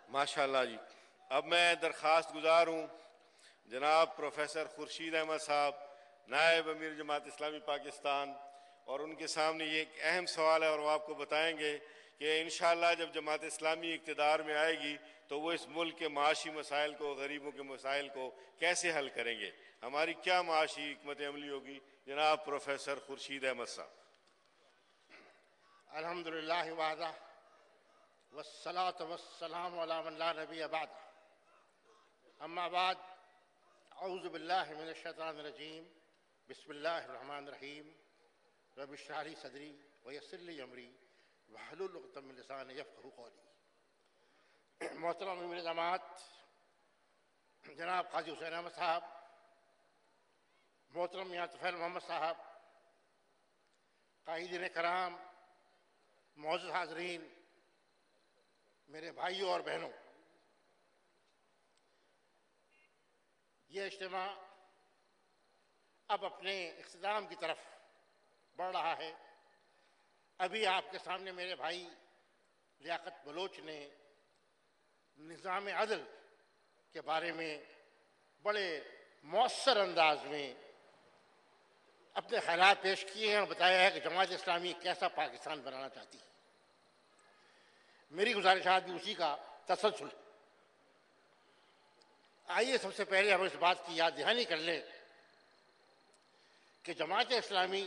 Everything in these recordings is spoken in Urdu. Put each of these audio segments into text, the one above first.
ماشاءاللہ جی. اب میں درخواست گزار ہوں جناب پروفیسر خورشید احمد صاحب نائب امیر جماعت اسلامی پاکستان، اور ان کے سامنے یہ ایک اہم سوال ہے اور وہ آپ کو بتائیں گے کہ انشاءاللہ جب جماعت اسلامی اقتدار میں آئے گی تو وہ اس ملک کے معاشی مسائل کو، غریبوں کے مسائل کو کیسے حل کریں گے، ہماری کیا معاشی حکمت عملی ہوگی. جناب پروفیسر خورشید احمد صاحب. الحمدللہ وحدہ والصلاة والسلام علی من لا نبی بعد. اما بعد، اعوذ باللہ من الشیطان الرجیم، بسم اللہ الرحمن الرحیم. رب اشرح لی صدری ویسر لی امری واحلل عقدۃ من لسانی یفقہوا قولی. محترم امیر جماعت جناب قاضی حسین احمد صاحب، محترم میاں طفیل محمد صاحب، قائدین کرام، معزز حاضرین، میرے بھائیوں اور بہنوں، یہ اجتماع اب اپنے اختتام کی طرف بڑھ رہا ہے. ابھی آپ کے سامنے میرے بھائی لیاقت بلوچ نے نظام عدل کے بارے میں بڑے مؤثر انداز میں اپنے خیالات پیش کیے ہیں اور بتایا ہے کہ جماعت اسلامی کیسا پاکستان بنانا چاہتی ہے. میری گزارشات بھی اسی کا تسلسل. آئیے سب سے پہلے ہم اس بات کی یاد دہانی کر لیں کہ جماعت اسلامی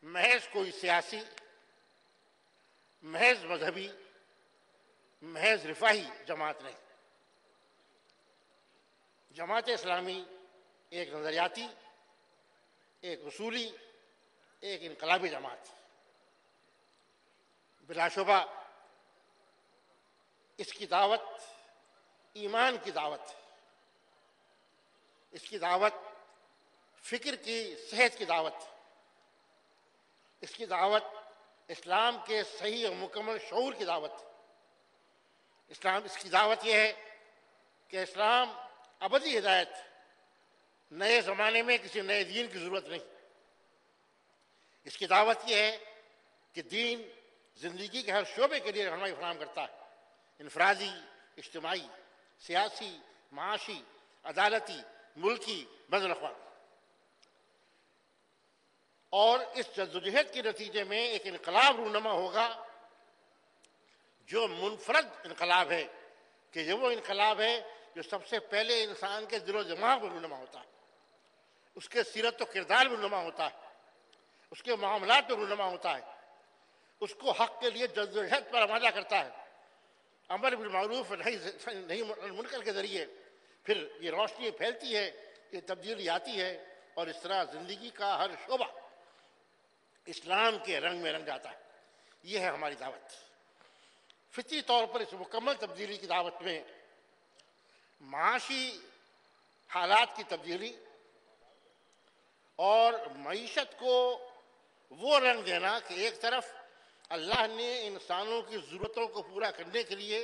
محض کوئی سیاسی، محض مذہبی، محض رفاہی جماعت نہیں. جماعت اسلامی ایک نظریاتی، ایک اصولی، ایک انقلابی جماعت. بلا شبہ اس کی دعوت ایمان کی دعوت، اس کی دعوت فکر کی صحت کی دعوت، اس کی دعوت اسلام کے صحیح اور مکمل شعور کی دعوت. اس کی دعوت یہ ہے کہ اسلام ابدی ہدایت، نئے زمانے میں کسی نئے دین کی ضرورت نہیں. اس کی دعوت یہ ہے کہ دین زندگی کے ہر شعبے کے لیے رہنمائی فراہم کرتا ہے، انفرادی، اجتماعی، سیاسی، معاشی، عدالتی، ملکی، بین الاقوامی. اور اس جدوجہد کے نتیجے میں ایک انقلاب رونما ہوگا جو منفرد انقلاب ہے، کہ یہ وہ انقلاب ہے جو سب سے پہلے انسان کے دل و دماغ میں رونما ہوتا ہے، اس کے سیرت و کردار میں رونما ہوتا ہے، اس کے معاملات میں رونما ہوتا ہے، اس کو حق کے لیے جدوجہد پر آمادہ کرتا ہے. امر بالمعروف نہیں منکر کے ذریعے پھر یہ روشنی پھیلتی ہے، یہ تبدیلی آتی ہے، اور اس طرح زندگی کا ہر شعبہ اسلام کے رنگ میں رنگ جاتا ہے. یہ ہے ہماری دعوت. فطری طور پر اس مکمل تبدیلی کی دعوت میں معاشی حالات کی تبدیلی اور معیشت کو وہ رنگ دینا کہ ایک طرف اللہ نے انسانوں کی ضرورتوں کو پورا کرنے کے لیے،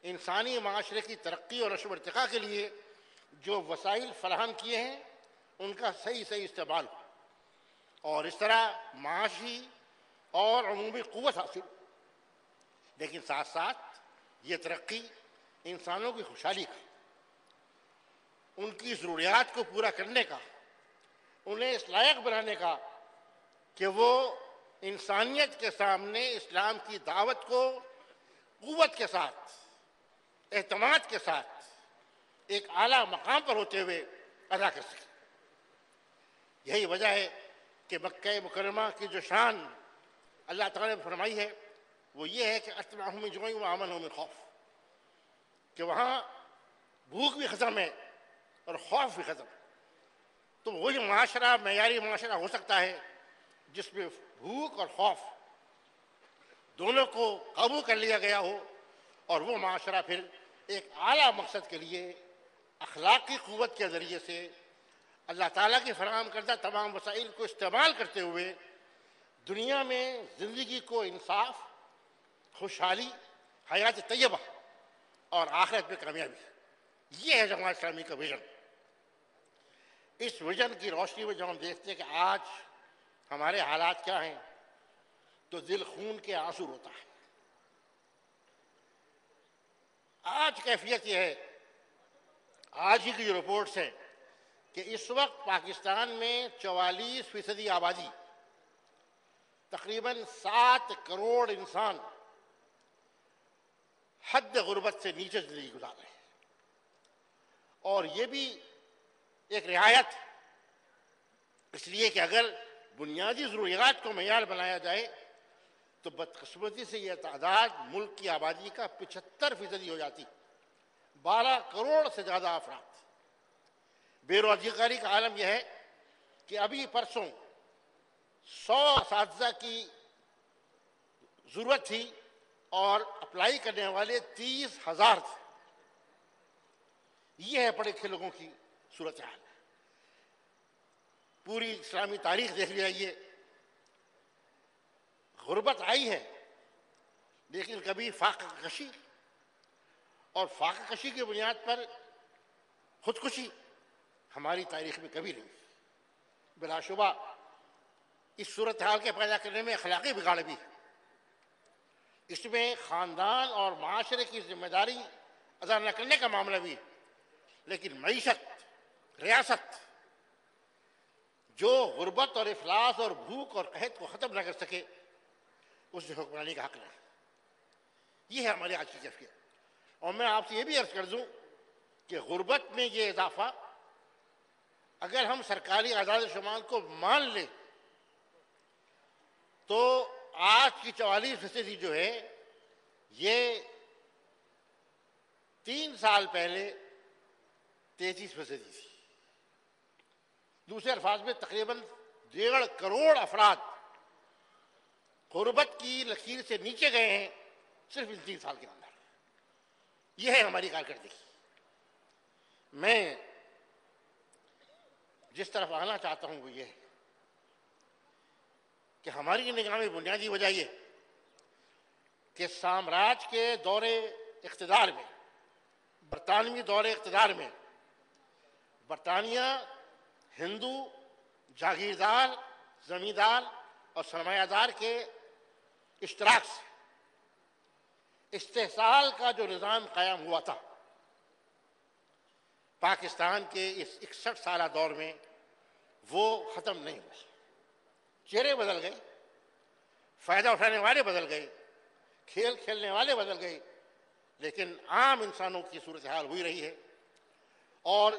انسانی معاشرے کی ترقی اور نشو و ارتقاء کے لیے جو وسائل فراہم کیے ہیں ان کا صحیح استعمال ہو، اور اس طرح معاشی اور عمومی قوت حاصل. لیکن ساتھ ساتھ یہ ترقی انسانوں کی خوشحالی کا، ان کی ضروریات کو پورا کرنے کا، انہیں اس لائق بنانے کا کہ وہ انسانیت کے سامنے اسلام کی دعوت کو قوت کے ساتھ، اعتماد کے ساتھ، ایک اعلیٰ مقام پر ہوتے ہوئے ادا کر سکے. یہی وجہ ہے کہ مکہ مکرمہ کی جو شان اللہ تعالیٰ نے فرمائی ہے وہ یہ ہے کہ اطمعهم من جوع وآمنهم من خوف، کہ وہاں بھوک بھی ختم ہے اور خوف بھی ختم ہے. تو وہی معاشرہ معیاری معاشرہ ہو سکتا ہے جس میں بھوک اور خوف دونوں کو قابو کر لیا گیا ہو، اور وہ معاشرہ پھر ایک اعلیٰ مقصد کے لیے اخلاقی قوت کے ذریعے سے اللہ تعالیٰ کی فراہم کردہ تمام وسائل کو استعمال کرتے ہوئے دنیا میں زندگی کو انصاف، خوشحالی، حیات طیبہ اور آخرت میں کامیابی. یہ ہے جماعت اسلامی کا ویژن. اس ویژن کی روشنی میں جب ہم دیکھتے ہیں کہ آج ہمارے حالات کیا ہیں تو دل خون کے آنسو روتا ہے. آج کیفیت یہ ہے، آج ہی کی جو رپورٹس ہیں، کہ اس وقت پاکستان میں 44% آبادی، تقریباً 7 کروڑ انسان حد غربت سے نیچے زندگی گزار رہے ہیں. اور یہ بھی ایک رعایت، اس لیے کہ اگر بنیادی ضروریات کو معیار بنایا جائے تو بدقسمتی سے یہ تعداد ملک کی آبادی کا 75% ہو جاتی. 12 کروڑ سے زیادہ افراد. بے روزگاری کا عالم یہ ہے کہ ابھی پرسوں 100 اساتذہ کی ضرورت تھی اور اپلائی کرنے والے 30,000 تھے. یہ ہے پڑھے لکھے لوگوں کی صورتحال. پوری اسلامی تاریخ دیکھ لیجیے، غربت آئی ہے لیکن کبھی فاقہ کشی اور فاقہ کشی کی بنیاد پر خودکشی ہماری تاریخ میں کبھی نہیں. بلا شبہ اس صورتحال کے پیدا کرنے میں اخلاقی بگاڑ بھی ہے. اس میں خاندان اور معاشرے کی ذمہ داری ادا نہ کرنے کا معاملہ بھی ہے، لیکن معیشت، ریاست جو غربت اور افلاس اور بھوک اور قحط کو ختم نہ کر سکے، اس سے حکمرانی کا حق نہیں. یہ ہے ہماری آج کی کیفیت. اور میں آپ سے یہ بھی عرض کر دوں کہ غربت میں یہ اضافہ اگر ہم سرکاری اعداد و شمار کو مان لیں تو آج کی 44% جو ہے یہ 3 سال پہلے 33% تھی. دوسرے الفاظ میں تقریباً 1.5 کروڑ افراد غربت کی لکیر سے نیچے گئے ہیں صرف ان 3 سال کے اندر. یہ ہے ہماری کارکردگی. میں جس طرف آنا چاہتا ہوں وہ یہ ہے کہ ہماری نگاہ میں بنیادی وجہ یہ کہ سامراج کے دور اقتدار میں، برطانوی دور اقتدار میں، برطانیہ ہندو جاگیردار، زمیندار اور سرمایہ دار کے اشتراک سے استحصال کا جو نظام قائم ہوا تھا، پاکستان کے اس 61 سالہ دور میں وہ ختم نہیں ہوا. چہرے بدل گئے، فائدہ اٹھانے والے بدل گئے، کھیل کھیلنے والے بدل گئے، لیکن عام انسانوں کی صورتحال ہوئی رہی ہے. اور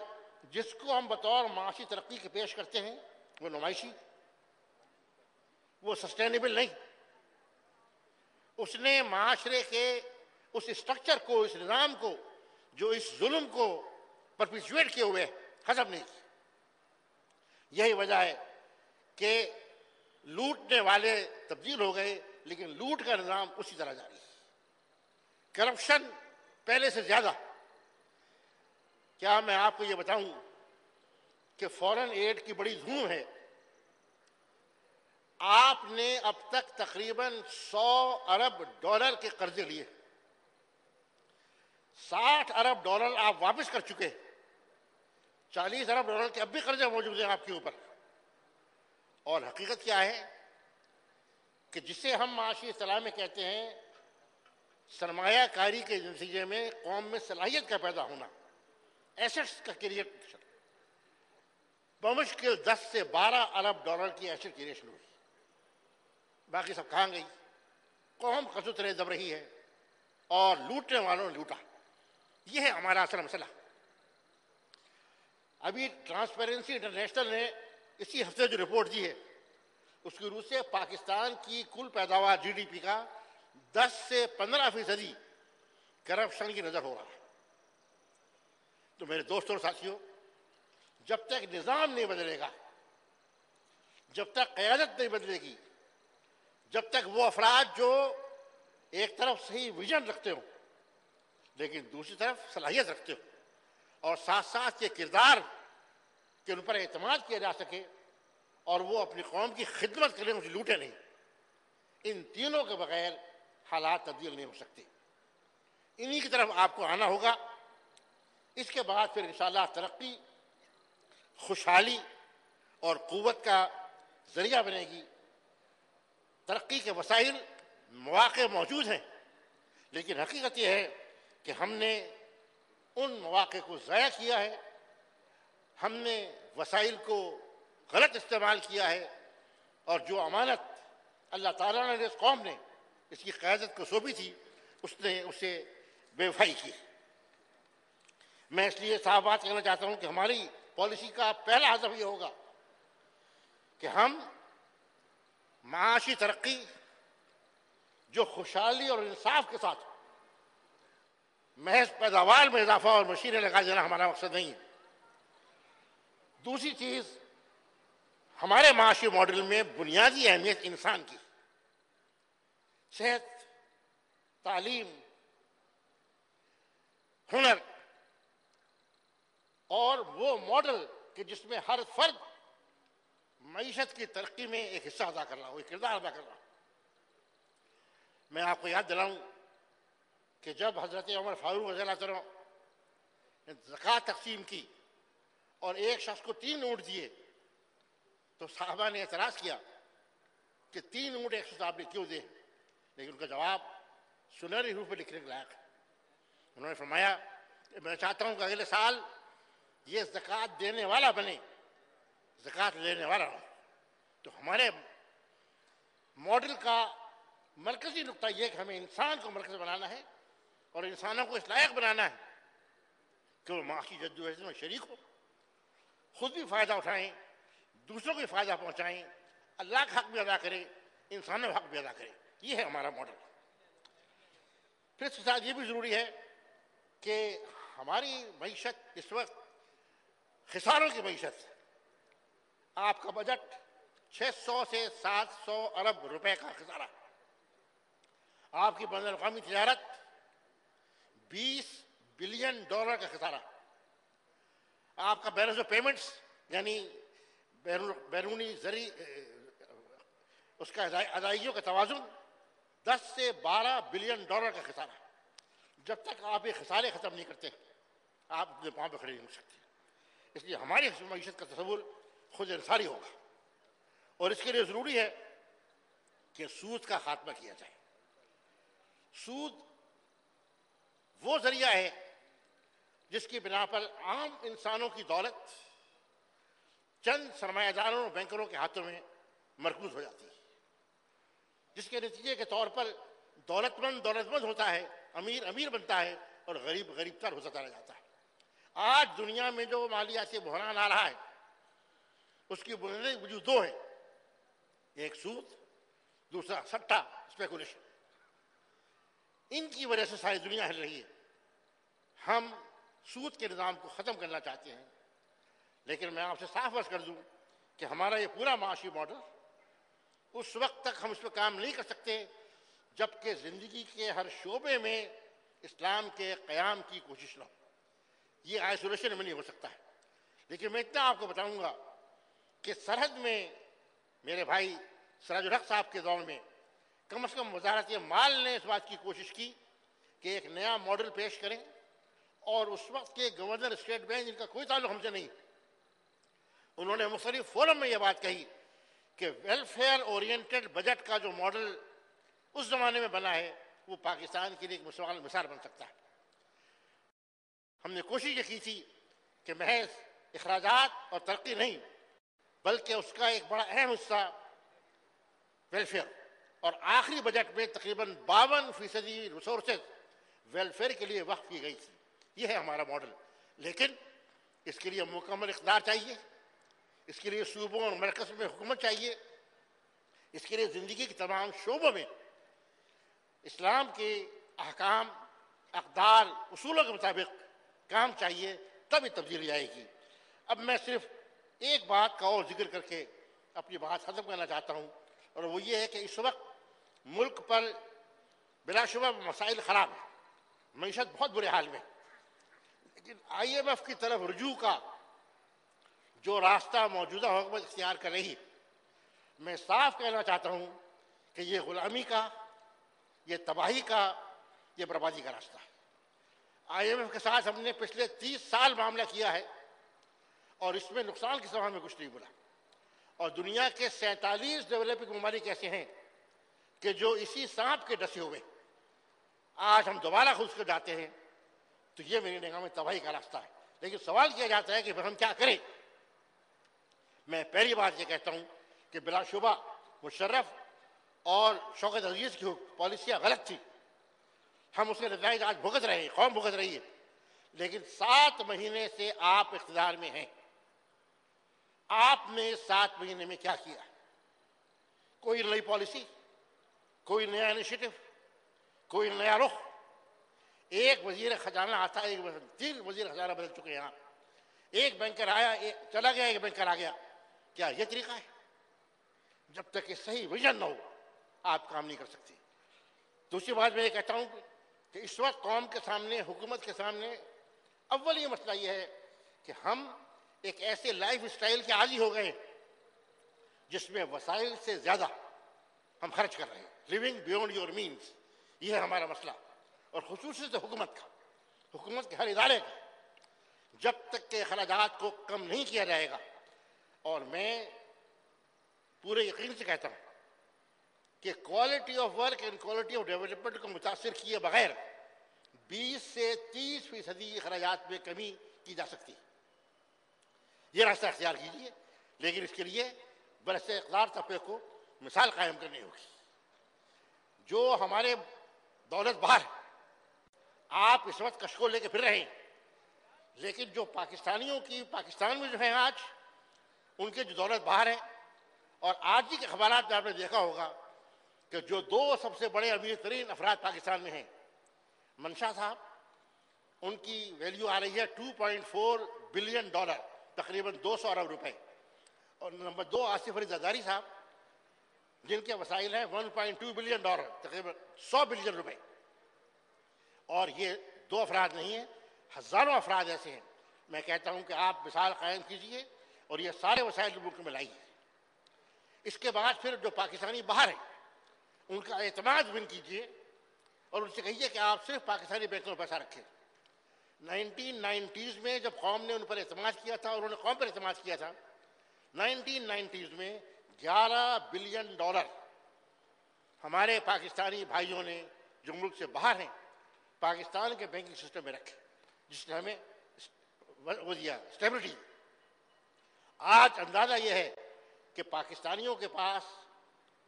جس کو ہم بطور معاشی ترقی کے پیش کرتے ہیں وہ نمائشی، وہ سسٹینیبل نہیں. اس نے معاشرے کے اس اسٹرکچر کو، اس نظام کو جو اس ظلم کو پرپیچویٹ کیے ہوئے ختم نہیں کی. یہی وجہ ہے کہ لوٹنے والے تبدیل ہو گئے لیکن لوٹ کا نظام اسی طرح جاری ہے. کرپشن پہلے سے زیادہ. کیا میں آپ کو یہ بتاؤں کہ فورن ایڈ کی بڑی دھوم ہے. آپ نے اب تک تقریباً 100 ارب ڈالر کے قرضے لیے، 60 ارب ڈالر آپ واپس کر چکے، 40 ارب ڈالر کے اب بھی قرضے موجود ہیں آپ کے اوپر. اور حقیقت کیا ہے کہ جسے ہم معاشی اصطلاح میں کہتے ہیں سرمایہ کاری کے نتیجے میں قوم میں صلاحیت کا پیدا ہونا، ایسٹس کا کریٹ، بمشکل 10 سے 12 ارب ڈالر کی ایسٹ کریشن ہوئی. باقی سب کہاں گئی؟ قوم قصد دب رہی ہے اور لوٹنے والوں نے لوٹا. یہ ہے ہمارا اصل مسئلہ. ابھی ٹرانسپیرنسی انٹرنیشنل نے اسی ہفتے جو رپورٹ دی ہے اس کی روح سے پاکستان کی کل پیداوار جی ڈی پی کا 10 سے 15% کرپشن کی نظر ہو رہا ہے. تو میرے دوستوں اور ساتھیوں، جب تک نظام نہیں بدلے گا، جب تک قیادت نہیں بدلے گی، جب تک وہ افراد جو ایک طرف صحیح ویژن رکھتے ہو لیکن دوسری طرف صلاحیت رکھتے ہو اور ساتھ ساتھ یہ کردار کہ ان پر اعتماد کیا جا سکے اور وہ اپنی قوم کی خدمت کریں، اسے لوٹے نہیں، ان تینوں کے بغیر حالات تبدیل نہیں ہو سکتے. انہی کی طرف آپ کو آنا ہوگا. اس کے بعد پھر انشاءاللہ ترقی، خوشحالی اور قوت کا ذریعہ بنے گی. ترقی کے وسائل، مواقع موجود ہیں، لیکن حقیقت یہ ہے کہ ہم نے ان مواقع کو ضائع کیا ہے، ہم نے وسائل کو غلط استعمال کیا ہے، اور جو امانت اللہ تعالیٰ نے اس قوم نے اس کی قیادت کو سونپی تھی اس نے اسے بے وفائی کی۔ میں اس لیے صاف بات کہنا چاہتا ہوں کہ ہماری پالیسی کا پہلا ہدف یہ ہوگا کہ ہم معاشی ترقی جو خوشحالی اور انصاف کے ساتھ محض پیداوار میں اضافہ اور مشینیں لگا دینا ہمارا مقصد نہیں ہے۔ دوسری چیز، ہمارے معاشی ماڈل میں بنیادی اہمیت انسان کی صحت، تعلیم، ہنر، اور وہ ماڈل کہ جس میں ہر فرد معیشت کی ترقی میں ایک حصہ ادا کر رہا ہو، ایک کردار ادا کر رہا ہو۔ میں آپ کو یاد دلاؤں کہ جب حضرت عمر فاروق رضی اللہ عنہ نے زکوٰۃ تقسیم کی اور ایک شخص کو 3 اونٹ دیے تو صحابہ نے اعتراض کیا کہ 3 اونٹ ایک شخص آپ نے کیوں دیے، لیکن ان کا جواب سنہری حروف میں لکھنے کے لائق ہے۔ انہوں نے فرمایا کہ میں چاہتا ہوں کہ اگلے سال یہ زکوٰۃ دینے والا بنے، زکوٰۃ لینے والا ہو۔ تو ہمارے ماڈل کا مرکزی نقطہ یہ کہ ہمیں انسان کو مرکز بنانا ہے اور انسانوں کو اس لائق بنانا ہے کہ وہ معاشی جدوجہد میں شریک ہو، خود بھی فائدہ اٹھائیں، دوسروں کو بھی فائدہ پہنچائیں، اللہ کا حق بھی ادا کریں، انسانوں کا حق بھی ادا کریں۔ یہ ہے ہمارا ماڈل۔ پھر اس کے ساتھ یہ بھی ضروری ہے کہ ہماری معیشت اس وقت خساروں کی معیشت، آپ کا بجٹ 600 سے 700 ارب روپے کا خسارہ، آپ کی بین الاقوامی تجارت 20 بلین ڈالر کا خسارہ، آپ کا بیلنس آف پیمنٹس یعنی بیرونی زرعی اس کا ادائیگیوں کا توازن 10 سے 12 بلین ڈالر کا خسارہ۔ جب تک آپ یہ خسارے ختم نہیں کرتے آپ اپنے پاؤں پہ کھڑے نہیں ہو سکتے۔ اس لیے ہماری معیشت کا تصور خود انحصاری ہوگا، اور اس کے لیے ضروری ہے کہ سود کا خاتمہ کیا جائے۔ سود وہ ذریعہ ہے جس کی بنا پر عام انسانوں کی دولت چند سرمایہ داروں اور بینکروں کے ہاتھوں میں مرکوز ہو جاتی ہے، جس کے نتیجے کے طور پر دولت مند ہوتا ہے، امیر امیر بنتا ہے، اور غریب غریب تر ہوتا چلا جاتا ہے۔ آج دنیا میں جو مالیاتی بحران آ رہا ہے اس کی بنیادی وجہ 2 ہے، ایک سود، دوسرا سٹا اسپیکولیشن۔ ان کی وجہ سے ساری دنیا ہل رہی ہے۔ ہم سود کے نظام کو ختم کرنا چاہتے ہیں، لیکن میں آپ سے صاف عرض کر دوں کہ ہمارا یہ پورا معاشی ماڈل اس وقت تک ہم اس پہ کام نہیں کر سکتے جبکہ زندگی کے ہر شعبے میں اسلام کے قیام کی کوشش نہ ہو۔ یہ آئسولیشن میں نہیں ہو سکتا ہے۔ لیکن میں اتنا آپ کو بتاؤں گا کہ سرحد میں میرے بھائی سراج الحق صاحب کے دور میں کم از کم وزارت مال نے اس بات کی کوشش کی کہ ایک نیا ماڈل پیش کریں، اور اس وقت کے گورنر اسٹیٹ بینک جن کا کوئی تعلق ہم سے نہیں، انہوں نے مختلف فورم میں یہ بات کہی کہ ویلفیئر اورینٹڈ بجٹ کا جو ماڈل اس زمانے میں بنا ہے وہ پاکستان کے لیے ایک مثال بن سکتا ہے۔ ہم نے کوشش یہ کی تھی کہ محض اخراجات اور ترقی نہیں بلکہ اس کا ایک بڑا اہم حصہ ویلفیئر، اور آخری بجٹ میں تقریباً 52% ریسورسز ویلفیئر کے لیے وقف کی گئی تھی۔ یہ ہے ہمارا ماڈل، لیکن اس کے لیے مکمل اقتدار چاہیے، اس کے لیے صوبوں اور مرکز میں حکومت چاہیے، اس کے لیے زندگی کے تمام شعبوں میں اسلام کے احکام، اقدار، اصولوں کے مطابق کام چاہیے، تب یہ تبدیلی آئے گی۔ اب میں صرف ایک بات کا اور ذکر کر کے اپنی بات ختم کرنا چاہتا ہوں، اور وہ یہ ہے کہ اس وقت ملک پر بلا شبہ مسائل خراب ہیں، معیشت بہت برے حال میں، لیکن IMF کی طرف رجوع کا جو راستہ موجودہ حکومت اختیار کر رہی ہے، میں صاف کہنا چاہتا ہوں کہ یہ غلامی کا، یہ تباہی کا، یہ بربادی کا راستہ ہے۔ IMF کے ساتھ ہم نے پچھلے 30 سال معاملہ کیا ہے اور اس میں نقصان کے سوا ہمیں کچھ نہیں ملا، اور دنیا کے 47 ڈیولپنگ ممالک ایسے ہیں کہ جو اسی سانپ کے ڈسے ہوئے آج ہم دوبارہ خود کو جاتے ہیں تو یہ میری نگاہ میں تباہی کا راستہ ہے. لیکن سوال کیا جاتا ہے کہ پھر ہم کیا کریں. میں پہلی بات یہ کہتا ہوں کہ بلا شبہ مشرف اور شوکت عزیز کی پالیسیاں غلط تھی. ہم اس کے نتائج آج بھگت رہے ہیں, قوم بھگت رہی ہے. لیکن 7 مہینے سے آپ اقتدار میں ہیں. آپ نے 7 مہینے میں کیا کیا؟ کوئی نئی پالیسی, کوئی نیا انیشیٹو, کوئی نیا رخ. ایک وزیر خزانہ آتا ہے, 3 وزیر خزانہ بدل چکے ہیں آپ. ایک بینکر آیا, چلا گیا, ایک بینکر آ گیا. کیا یہ طریقہ ہے؟ جب تک کہ صحیح ویژن نہ ہو آپ کام نہیں کر سکتے. دوسری بات میں یہ کہتا ہوں کہ اس وقت قوم کے سامنے, حکومت کے سامنے اول یہ مسئلہ یہ ہے کہ ہم ایک ایسے لائف اسٹائل کے عادی ہو گئے جس میں وسائل سے زیادہ ہم خرچ کر رہے ہیں. لیونگ بیونڈ یور مینس, یہ ہے ہمارا مسئلہ. اور خصوصی سے حکومت کا, حکومت کے ہر ادارے کا. جب تک کہ اخراجات کو کم نہیں کیا جائے گا, اور میں پورے یقین سے کہتا ہوں کہ quality of work and quality of development کو متاثر کیے بغیر 20 سے 30% اخراجات میں کمی کی جا سکتی. یہ راستہ اختیار کیجیے, لیکن اس کے لیے برس اقتدار طبقے کو مثال قائم کرنی ہوگی. جو ہمارے دولت باہر ہے, آپ اس وقت کشکول لے کے پھر رہے ہیں, لیکن جو پاکستانیوں کی پاکستان میں جو ہیں آج, ان کے جو دولت باہر ہے. اور آج ہی کے اخبارات میں آپ نے دیکھا ہوگا کہ جو 2 سب سے بڑے امیر ترین افراد پاکستان میں ہیں, منشا صاحب, ان کی ویلیو آ رہی ہے $2.4 بلین, تقریباً 200 ارب روپے. اور نمبر 2 آصف علی زرداری صاحب, جن کے وسائل ہیں $1.2 بلین, تقریباً 100 بلین روپے. اور یہ 2 افراد نہیں ہیں, ہزاروں افراد ایسے ہیں. میں کہتا ہوں کہ آپ مثال قائم کیجئے اور یہ سارے وسائل ملک میں لائیے. اس کے بعد پھر جو پاکستانی باہر ہیں ان کا اعتماد ون کیجئے اور ان سے کہیے کہ آپ صرف پاکستانی بینکوں میں پیسہ رکھیں. 1990s میں جب قوم نے ان پر اعتماد کیا تھا اور انہوں نے قوم پر اعتماد کیا تھا, 1990s میں $11 بلین ہمارے پاکستانی بھائیوں نے جو ملک سے باہر ہیں پاکستان کے بینکنگ سسٹم میں رکھے, جس نے ہمیں وہ دیا اسٹیبلٹی. آج اندازہ یہ ہے کہ پاکستانیوں کے پاس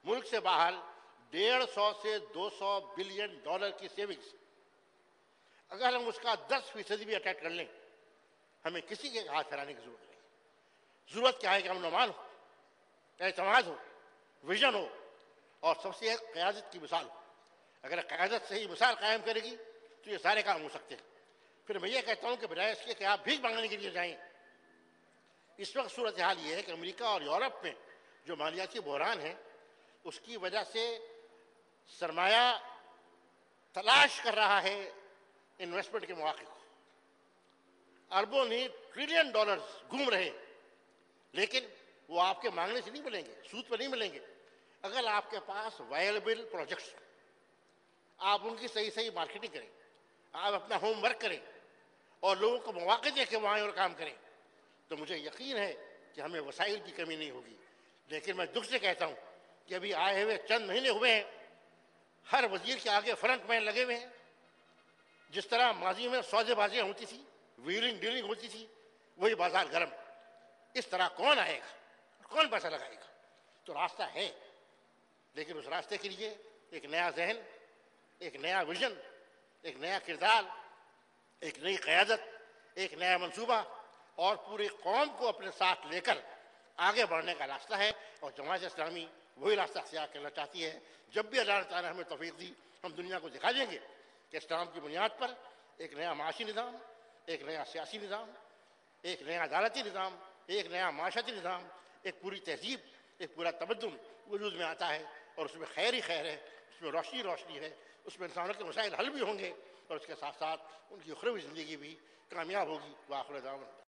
ملک سے باہر $150 سے $200 بلین کی سیونگز. اگر ہم اس کا 10% بھی اٹیچ کر لیں, ہمیں کسی کے ہاتھ پھیلانے کی ضرورت نہیں. ضرورت کیا ہے کہ امن و امان ہو, اعتماد ہو, ویژن ہو, اور سب سے ایک قیادت کی مثال ہو. اگر قیادت صحیح مثال قائم کرے گی تو یہ سارے کام ہو سکتے ہیں. پھر میں یہ کہتا ہوں کہ بجائے اس کے کہ آپ بھیک مانگنے کے لیے جائیں, اس وقت صورتحال یہ ہے کہ امریکہ اور یورپ میں جو مالیاتی بحران ہے اس کی وجہ سے سرمایہ تلاش کر رہا ہے انویسٹمنٹ کے مواقع کو. اربوں نہیں $ٹریلین گھوم رہے, لیکن وہ آپ کے مانگنے سے نہیں ملیں گے, سود پر نہیں ملیں گے. اگر آپ کے پاس وائلبل پروجیکٹس, آپ ان کی صحیح مارکیٹنگ کریں, آپ اپنا ہوم ورک کریں اور لوگوں کو مواقع دے کے وہاں اور کام کریں, تو مجھے یقین ہے کہ ہمیں وسائل کی کمی نہیں ہوگی. لیکن میں دکھ سے کہتا ہوں کہ ابھی آئے ہوئے چند مہینے ہوئے ہیں, ہر وزیر کے آگے فرنٹ مین لگے ہوئے ہیں. جس طرح ماضی میں سودے بازیاں ہوتی تھی, ویلنگ ڈیلنگ ہوتی تھی, وہی بازار گرم. اس طرح کون آئے گا, کون پیسہ لگائے گا؟ تو راستہ ہے, لیکن اس راستے کے لیے ایک نیا ذہن, ایک نیا ویژن, ایک نیا کردار, ایک نئی قیادت, ایک نیا منصوبہ اور پوری قوم کو اپنے ساتھ لے کر آگے بڑھنے کا راستہ ہے. اور جماعت اسلامی وہی راستہ اختیار کرنا چاہتی ہے. جب بھی اللہ تعالیٰ ہمیں توفیق دی, ہم دنیا کو دکھا دیں گے کہ اسلام کی بنیاد پر ایک نیا معاشی نظام, ایک نیا سیاسی نظام, ایک نیا عدالتی نظام, ایک نیا معاشرتی نظام, ایک پوری تہذیب, ایک پورا تمدن وجود میں آتا ہے. اور اس میں خیر ہی خیر ہے, اس میں روشنی روشنی ہے, اس میں انسانوں کے مسائل حل بھی ہوں گے اور اس کے ساتھ ساتھ ان کی اخروی زندگی بھی کامیاب ہوگی. وآخر دعوانا